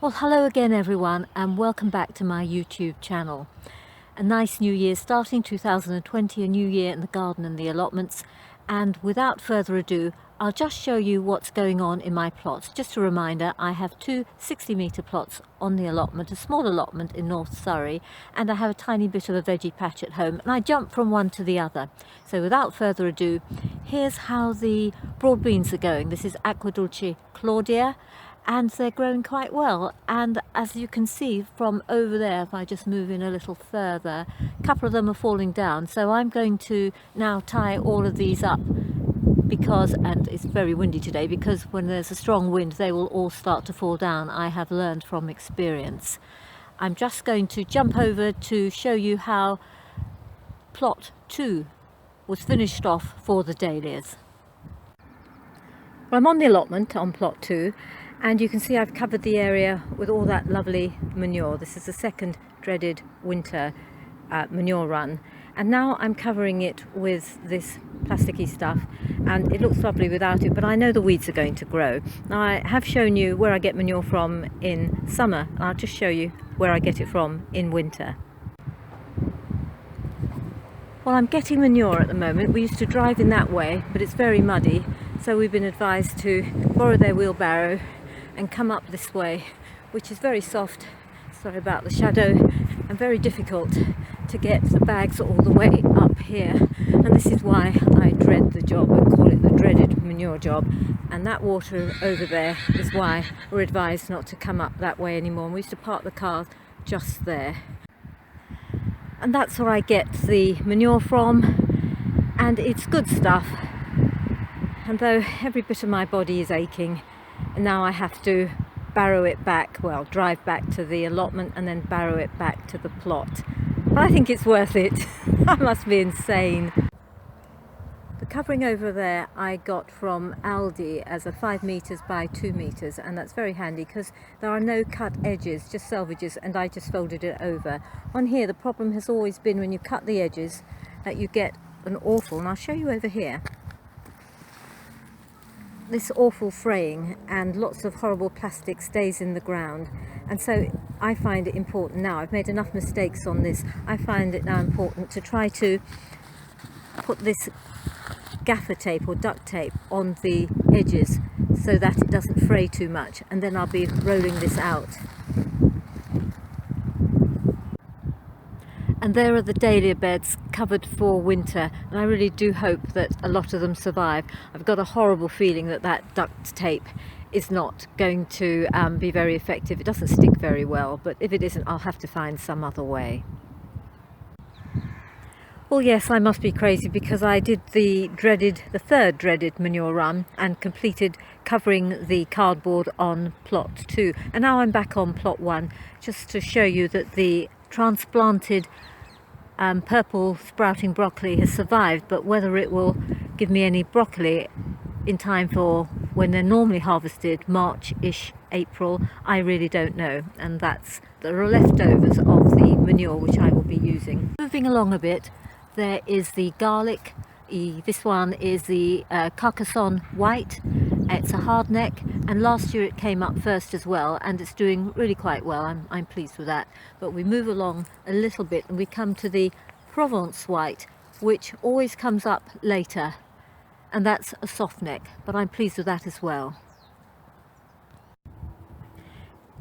Well, hello again everyone, and welcome back to my YouTube channel. A nice new year starting, 2020, a new year in the garden and the allotments. And without further ado, I'll just show you what's going on in my plots. Just a reminder, I have two 60-metre plots on the allotment, a small allotment in North Surrey, and I have a tiny bit of a veggie patch at home, and I jump from one to the other. So without further ado, here's how the broad beans are going. This is Aqua Dulce Claudia, and they're growing quite well. And as you can see from over there, if I just move in a little further, a couple of them are falling down. So I'm going to now tie all of these up because, and it's very windy today, because when there's a strong wind they will all start to fall down. I have learned from experience. I'm just going to jump over to show you how plot 2 was finished off for the dahlias. Well, I'm on the allotment on plot 2, and you can see I've covered the area with all that lovely manure. This is the second dreaded winter manure run, and now I'm covering it with this plasticky stuff, and it looks lovely without it, but I know the weeds are going to grow. Now, I have shown you where I get manure from in summer, and I'll just show you where I get it from in winter. Well, I'm getting manure at the moment. We used to drive in that way, but it's very muddy, so we've been advised to borrow their wheelbarrow and come up this way, which is very soft, sorry about the shadow, and very difficult to get the bags all the way up here. And this is why I dread the job and call it the dreaded manure job. And that water over there is why we're advised not to come up that way anymore. And we used to park the car just there. And that's where I get the manure from, and it's good stuff. And though every bit of my body is aching, and now I have to barrow it back, well, drive back to the allotment and then barrow it back to the plot. But I think it's worth it. I must be insane. The covering over there I got from Aldi as a 5 metres by 2 metres, and that's very handy because there are no cut edges, just selvages, and I just folded it over. On here the problem has always been when you cut the edges that you get an awful, and I'll show you over here, this awful fraying, and lots of horrible plastic stays in the ground. And so I find it important now, I've made enough mistakes on this, I find it now important to try to put this gaffer tape or duct tape on the edges so that it doesn't fray too much, and then I'll be rolling this out. And there are the dahlia beds covered for winter, and I really do hope that a lot of them survive. I've got a horrible feeling that that duct tape is not going to be very effective. It doesn't stick very well, but if it isn't, I'll have to find some other way. Well, yes, I must be crazy because I did the third dreaded manure run and completed covering the cardboard on plot 2. And now I'm back on plot 1 just to show you that the transplanted purple sprouting broccoli has survived, but whether it will give me any broccoli in time for when they're normally harvested, March-ish, April, I really don't know. And that's the leftovers of the manure which I will be using. Moving along a bit, there is the garlic. This one is the Carcassonne White. It's a hard neck, and last year it came up first as well, and it's doing really quite well. I'm pleased with that. But we move along a little bit and we come to the Provence White, which always comes up later, and that's a soft neck, but I'm pleased with that as well.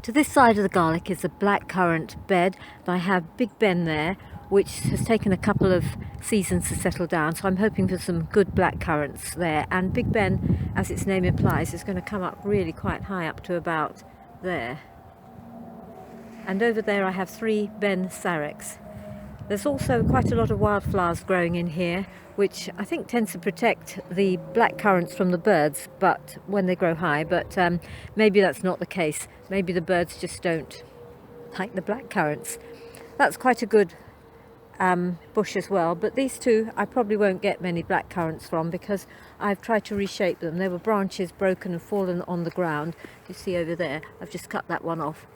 To this side of the garlic is a blackcurrant bed, and I have Big Ben there, which has taken a couple of seasons to settle down, so I'm hoping for some good blackcurrants there. And Big Ben, as its name implies, is going to come up really quite high, up to about there. And over there I have 3 Ben Sarex. There's also quite a lot of wildflowers growing in here, which I think tends to protect the blackcurrants from the birds, but when they grow high, but maybe that's not the case. Maybe the birds just don't like the blackcurrants. That's quite a good bush as well, but these two I probably won't get many blackcurrants from because I've tried to reshape them. There were branches broken and fallen on the ground. You see over there, I've just cut that one off,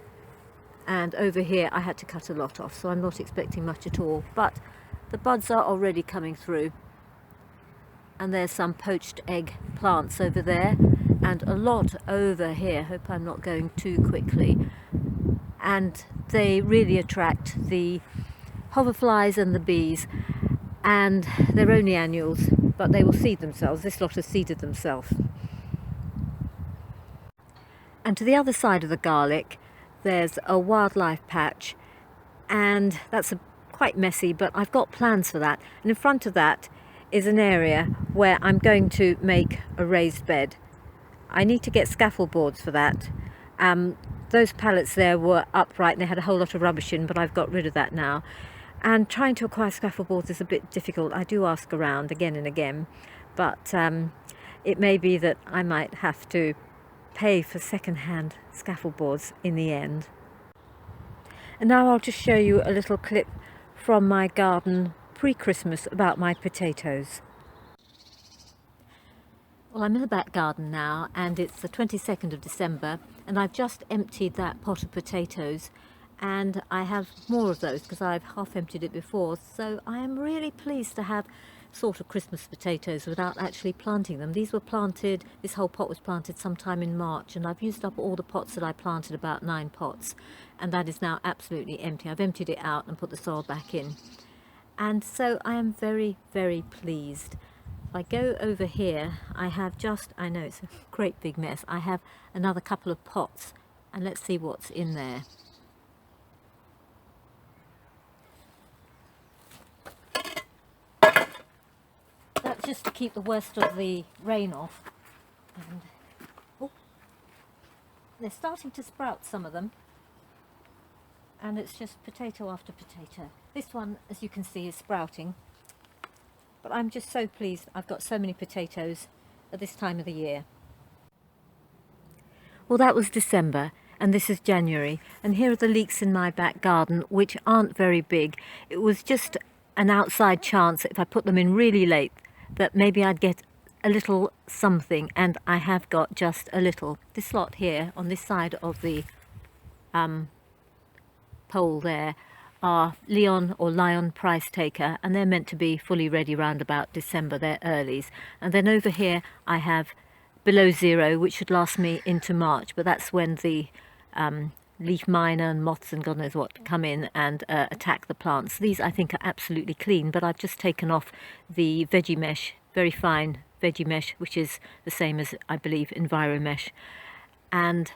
and over here I had to cut a lot off, so I'm not expecting much at all, but the buds are already coming through. And there's some poached egg plants over there, and a lot over here. Hope I'm not going too quickly. and they really attract the hoverflies and the bees, and they're only annuals, but they will seed themselves. This lot has seeded themselves. And to the other side of the garlic there's a wildlife patch, and that's quite messy, but I've got plans for that. And in front of that is an area where I'm going to make a raised bed. I need to get scaffold boards for that. Those pallets there were upright and they had a whole lot of rubbish in, but I've got rid of that now. And trying to acquire scaffold boards is a bit difficult. I do ask around again and again, but it may be that I might have to pay for second-hand scaffold boards in the end. And now I'll just show you a little clip from my garden pre-Christmas about my potatoes. Well, I'm in the back garden now, and it's the 22nd of December, and I've just emptied that pot of potatoes, and I have more of those because I've half emptied it before. So I am really pleased to have sort of Christmas potatoes without actually planting them. These were planted, this whole pot was planted sometime in March, and I've used up all the pots that I planted, about 9 pots, and that is now absolutely empty. I've emptied it out and put the soil back in, and so I am very, very pleased. If I go over here, I have just, I know it's a great big mess, I have another couple of pots, and let's see what's in there. That's just to keep the worst of the rain off. And oh, they're starting to sprout, some of them, and it's just potato after potato. This one, as you can see, is sprouting, but I'm just so pleased I've got so many potatoes at this time of the year. Well, that was December, and this is January, and here are the leeks in my back garden, which aren't very big. It was just an outside chance, if I put them in really late, that maybe I'd get a little something, and I have got just a little. This lot here on this side of the pole there are Leon or Lion Price Taker, and they're meant to be fully ready round about December. They're earlies. And then over here I have Below Zero, which should last me into March, but that's when the leaf miner and moths and God knows what come in and attack the plants. These I think are absolutely clean, but I've just taken off the veggie mesh, very fine veggie mesh, which is the same as, I believe, Enviro mesh, and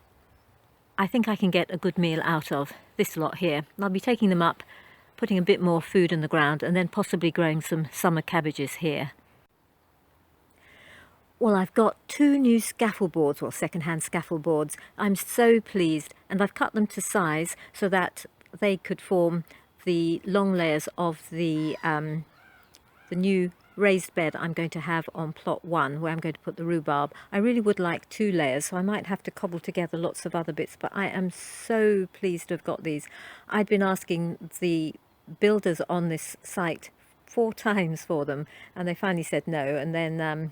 I think I can get a good meal out of this lot here. I'll be taking them up, putting a bit more food in the ground, and then possibly growing some summer cabbages here. Well, I've got 2 new scaffold boards, or second-hand scaffold boards. I'm so pleased, and I've cut them to size so that they could form the long layers of the new raised bed I'm going to have on plot 1, where I'm going to put the rhubarb. I really would like 2 layers, so I might have to cobble together lots of other bits, but I am so pleased to have got these. I'd been asking the builders on this site 4 times for them, and they finally said no, and then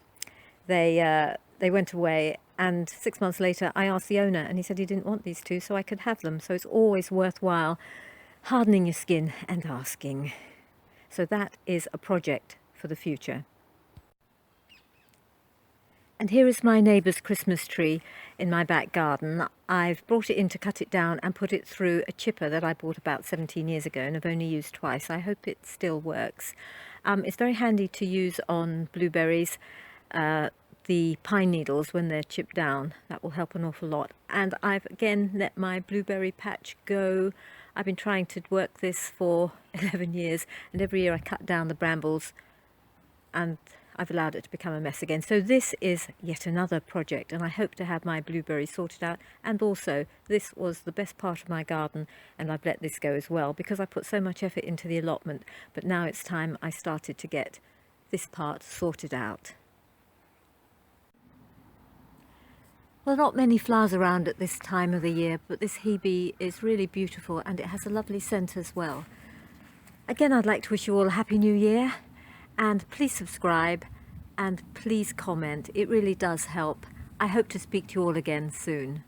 they went away, and 6 months later I asked the owner, and he said he didn't want these 2, so I could have them. So it's always worthwhile hardening your skin and asking. So that is a project for the future. And here is my neighbour's Christmas tree in my back garden. I've brought it in to cut it down and put it through a chipper that I bought about 17 years ago and have only used twice. I hope it still works. It's very handy to use on blueberries, the pine needles when they're chipped down. That will help an awful lot. And I've again let my blueberry patch go. I've been trying to work this for 11 years, and every year I cut down the brambles, and I've allowed it to become a mess again. So this is yet another project, and I hope to have my blueberries sorted out. And also, this was the best part of my garden, and I've let this go as well because I put so much effort into the allotment. But now it's time I started to get this part sorted out. Well, not many flowers around at this time of the year, but this hebe is really beautiful, and it has a lovely scent as well. Again, I'd like to wish you all a Happy New Year, and please subscribe and please comment. It really does help. I hope to speak to you all again soon.